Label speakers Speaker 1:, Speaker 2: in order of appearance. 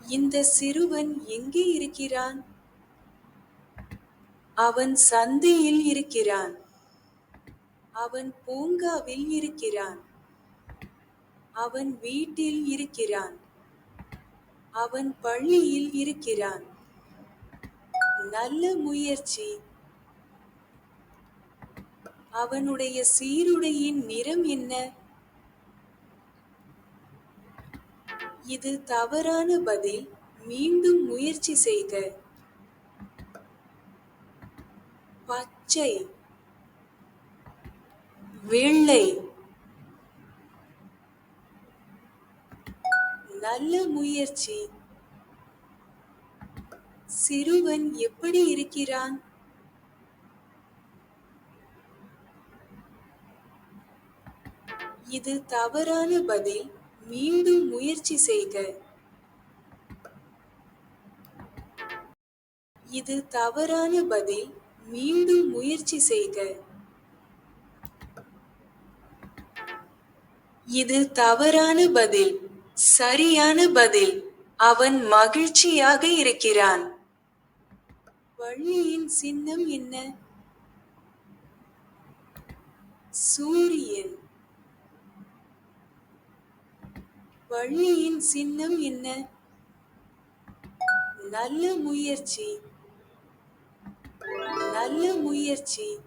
Speaker 1: இந்த சிறுவன் எங்கே இருக்கிறான்? அவன் சந்தையில் இருக்கிறான். அவன் பூங்காவில் இருக்கிறான். அவன் வீட்டில் இருக்கிறான். அவன் பள்ளியில் இருக்கிறான். நல்ல முயற்சி. அவனுடைய சீருடையின் நிறம் என்ன? இது தவறான பதில். மீண்டும் முயற்சி செய்க. பச்சை, வெள்ளை. நல்ல முயற்சி. சிறுவன் எப்படி இருக்கிறான்? இது தவறான பதில். மீண்டும் முயற்சி செய்க. இது தவறான பதில். மீண்டும் முயற்சி செய்க. இது தவறான பதில். சரியான பதில். அவன் மகிழ்ச்சியாக இருக்கிறான். பள்ளியின் சின்னம் என்ன? சூரியன். பள்ளியின் சின்னம் என்ன? நல்ல முயற்சி. நல்ல முயற்சி.